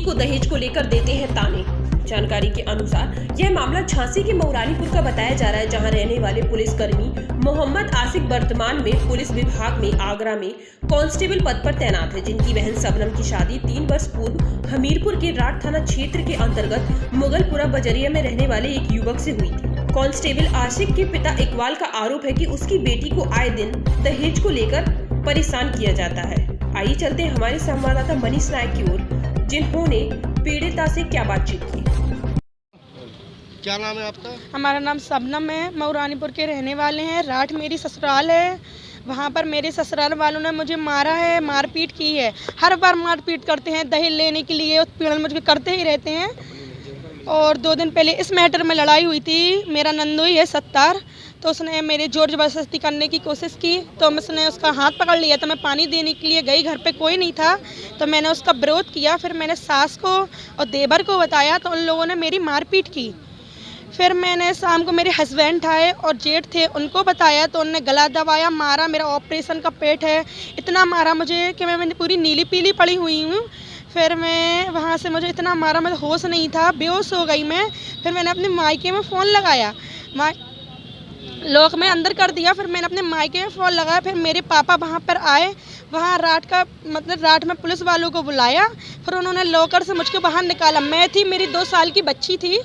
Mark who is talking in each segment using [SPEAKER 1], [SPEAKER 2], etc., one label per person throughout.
[SPEAKER 1] को दहेज को लेकर देते हैं ताने। जानकारी के अनुसार यह मामला झांसी के मऊरानीपुर का बताया जा रहा है, जहां रहने वाले पुलिसकर्मी मोहम्मद आसिक वर्तमान में पुलिस विभाग में आगरा में कांस्टेबल पद पर तैनात है, जिनकी बहन सबनम की शादी 3 वर्ष पूर्व हमीरपुर के राठ थाना क्षेत्र के अंतर्गत मुगलपुरा बजरिया में रहने वाले एक युवक से हुई थी। कांस्टेबल आशिक के पिता इकबाल का आरोप है कि उसकी बेटी को आए दिन दहेज को लेकर परेशान किया जाता है। आइए चलते हैं हमारे संवाददाता मनीष नायक की ओर, जिन्होंने पीड़िता से क्या बातचीत की।
[SPEAKER 2] क्या नाम है आपका?
[SPEAKER 3] हमारा नाम सबनम है, मऊरानीपुर के रहने वाले हैं। राठ मेरी ससुराल है। वहाँ पर मेरे ससुराल वालों ने मुझे मारा है, मारपीट की है। हर बार मारपीट करते हैं दहेज लेने के लिए, उत्पीड़न मुझे करते ही रहते हैं। और 2 दिन पहले इस मैटर में लड़ाई हुई थी। मेरा नंदोई है 70, तो उसने मेरे जोर जबरदस्ती करने की कोशिश की, तो उसने उसका हाथ पकड़ लिया। तो मैं पानी देने के लिए गई, घर पे कोई नहीं था, तो मैंने उसका विरोध किया। फिर मैंने सास को और देवर को बताया, तो उन लोगों ने मेरी मारपीट की। फिर मैंने शाम को मेरे हस्बैंड आए और जेठ थे, उनको बताया, तो उन्होंने गला दबाया, मारा। मेरा ऑपरेशन का पेट है, इतना मारा मुझे कि मैं पूरी नीली पीली पड़ी हुई हूँ। फिर मैं वहाँ से, मुझे इतना मारा, मुझे होश नहीं था, बेहोश हो गई मैं। फिर मैंने अपने मायके में फ़ोन लगाया, लॉक में अंदर कर दिया। फिर मैंने अपने मायके में फ़ोन लगाया। फिर मेरे पापा वहाँ पर आए, वहाँ राठ में पुलिस वालों को बुलाया। फिर उन्होंने लॉकर से मुझको बाहर निकाला। मैं थी, मेरी 2 साल की बच्ची थी।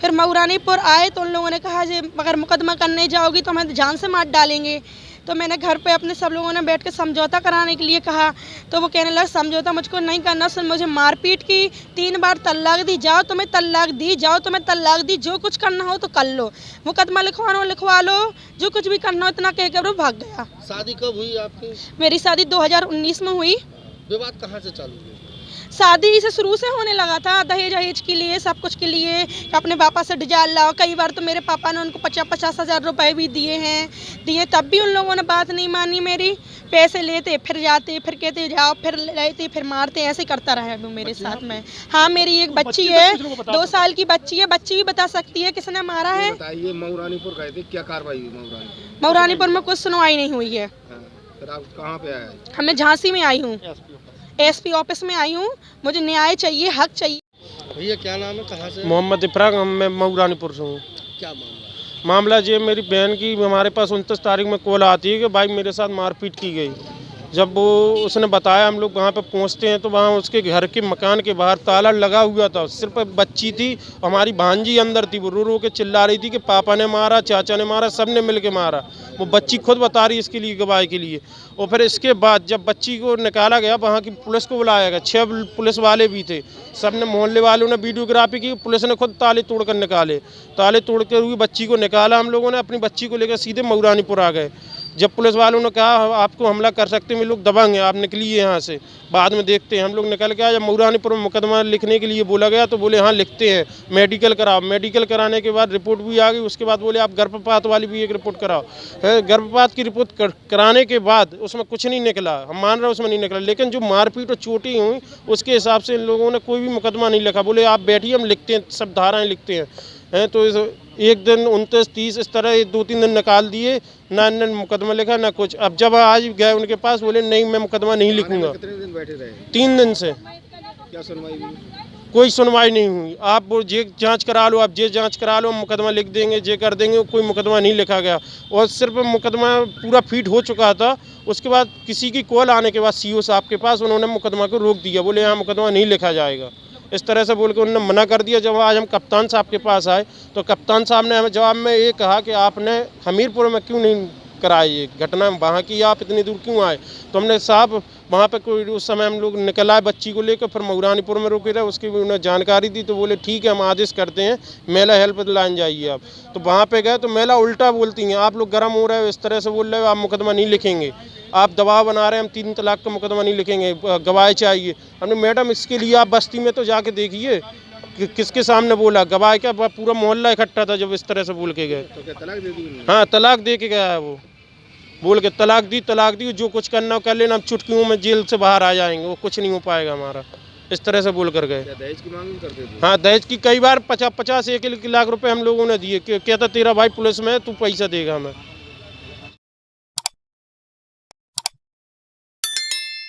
[SPEAKER 3] फिर मऊरानीपुर आए, तो उन लोगों ने कहा कि अगर मुकदमा करने जाओगी तो हमें जान से मार डालेंगे। तो मैंने घर पे अपने सब लोगों ने बैठ के समझौता कराने के लिए कहा, तो वो कहने लगा समझौता मुझको नहीं करना। उसने मुझे मारपीट की, 3 बार तलाक दी। जाओ तुम्हें तलाक दी, जाओ तुम्हें तलाक दी, जो कुछ करना हो तो कर लो, मुकदमा लिखवा लो, जो कुछ भी करना हो, इतना कहकर वो भाग गया।
[SPEAKER 2] शादी कब हुई आपकी?
[SPEAKER 3] मेरी शादी 2019 में हुई।
[SPEAKER 2] विवाद कहाँ से चालू हुई?
[SPEAKER 3] शादी से शुरू से होने लगा था, दहेज के लिए, सब कुछ के लिए। अपने पापा से डिजाइन लाओ। कई बार तो मेरे पापा ने उनको 50-50 हज़ार रुपए भी दिए, तब भी उन लोगों ने बात नहीं मानी मेरी। पैसे लेते, फिर जाते, फिर कहते जाओ, फिर लेते, फिर मारते, ऐसे करता रहा वो मेरे साथ में। हाँ, मेरी एक बच्ची है, 2 साल की बच्ची है। बच्ची भी बता सकती है किसने मारा है।
[SPEAKER 2] बताइए, मऊरानीपुर गए थे, क्या कार्रवाई हुई
[SPEAKER 3] मऊरानीपुर में कुछ सुनवाई नहीं हुई है।
[SPEAKER 2] फिर आप कहाँ पे आए?
[SPEAKER 3] हमें झांसी में आई हूँ, एसपी ऑफिस में आई हूँ। मुझे न्याय चाहिए, हक चाहिए।
[SPEAKER 2] भैया क्या नाम है, कहाँ से?
[SPEAKER 4] मोहम्मद इफ्राक, मैं मऊरानीपुर से हूँ।
[SPEAKER 2] क्या मामला?
[SPEAKER 4] ये मेरी बहन की हमारे पास 29 तारीख में कॉल आती है कि भाई मेरे साथ मारपीट की गई। जब वो उसने बताया, हम लोग वहाँ पे पहुँचते हैं तो वहाँ उसके घर के मकान के बाहर ताला लगा हुआ था। सिर्फ बच्ची थी, हमारी भांजी अंदर थी। वो रो रो के चिल्ला रही थी कि पापा ने मारा, चाचा ने मारा, सब ने मिल के मारा। वो बच्ची खुद बता रही इसके लिए, गवाही के लिए। और फिर इसके बाद जब बच्ची को निकाला गया, वहाँ की पुलिस को बुलाया गया। 6 पुलिस वाले भी थे। सब ने, मोहल्ले वालों ने वीडियोग्राफी की। पुलिस ने खुद ताले तोड़ कर निकाले। ताले तोड़ कर हुई बच्ची को निकाला। हम लोगों ने अपनी बच्ची को लेकर सीधे मऊरानीपुर आ गए। जब पुलिस वालों ने कहा आपको हमला कर सकते हैं, हम लोग दबाएंगे, आप निकलिए यहाँ से, बाद में देखते हैं। हम लोग निकल के आए। जब मऊरानीपुर में मुकदमा लिखने के लिए बोला गया तो बोले हाँ लिखते हैं, मेडिकल कराओ। मेडिकल कराने के बाद रिपोर्ट भी आ गई। उसके बाद बोले आप गर्भपात वाली भी एक रिपोर्ट कराओ। गर्भपात की रिपोर्ट कराने के बाद उसमें कुछ नहीं निकला। हम मान रहे हैं उसमें नहीं निकला, लेकिन जो मारपीट और चोटें हुई उसके हिसाब से इन लोगों ने कोई भी मुकदमा नहीं लिखा। बोले आप बैठिए, हम लिखते हैं, सब धाराएँ लिखते हैं। तो एक दिन 29-30 इस तरह 2-3 दिन निकाल दिए, ना मुकदमा लिखा ना कुछ। अब जब आज गए उनके पास, बोले नहीं मैं मुकदमा नहीं लिखूंगा।
[SPEAKER 2] कितने दिन बैठे रहे?
[SPEAKER 4] 3 दिन से।
[SPEAKER 2] क्या सुनवाई हुई?
[SPEAKER 4] कोई सुनवाई नहीं हुई। आप वो जे जांच करा लो, आप जे जांच करा लो, मुकदमा लिख देंगे, जे कर देंगे। कोई मुकदमा नहीं लिखा गया। और सिर्फ मुकदमा पूरा फीट हो चुका था। उसके बाद किसी की कॉल आने के बाद सीओ साहब के पास, उन्होंने मुकदमा को रोक दिया। बोले यहाँ मुकदमा नहीं लिखा जाएगा, इस तरह से बोल के उन्होंने मना कर दिया। जब आज हम कप्तान साहब के पास आए तो कप्तान साहब ने हमें जवाब में ये कहा कि आपने हमीरपुर में क्यों नहीं कराई ये घटना, वहाँ की आप इतनी दूर क्यों आए? तो हमने साहब वहाँ पे कोई, उस समय हम लोग निकल आए बच्ची को लेकर, फिर मऊरानीपुर में रुके थे। उसकी भी उन्हें जानकारी दी तो बोले ठीक है हम आदेश करते हैं, महिला हेल्पलाइन जाइए आप। तो वहाँ पे गए तो महिला उल्टा बोलती हैं, आप लोग गर्म हो रहे हो, इस तरह से बोल रहे हो, आप मुकदमा नहीं लिखेंगे, आप दबाव बना रहे हैं, हम 3 तलाक का मुकदमा नहीं लिखेंगे, गवाही चाहिए। हमने मैडम इसके लिए आप बस्ती में तो जाके देखिए किसके सामने बोला, गवाही क्या, पूरा मोहल्ला इकट्ठा था जब इस तरह से बोल के गए।
[SPEAKER 2] तो क्या तलाक दे दी?
[SPEAKER 4] हाँ, तलाक दे के गया है वो, बोल के तलाक दी, जो कुछ करना हो कर लेना, हम चुटकियों में जेल से बाहर आ जाएंगे, वो कुछ नहीं हो पाएगा हमारा, इस तरह से बोल कर गए।
[SPEAKER 2] दहेज की मांग करते थे?
[SPEAKER 4] हाँ, दहेज की कई बार 50-1 लाख रुपए हम लोगों ने दिए। कहता तेरा भाई पुलिस में है, तू पैसा देगा हमें।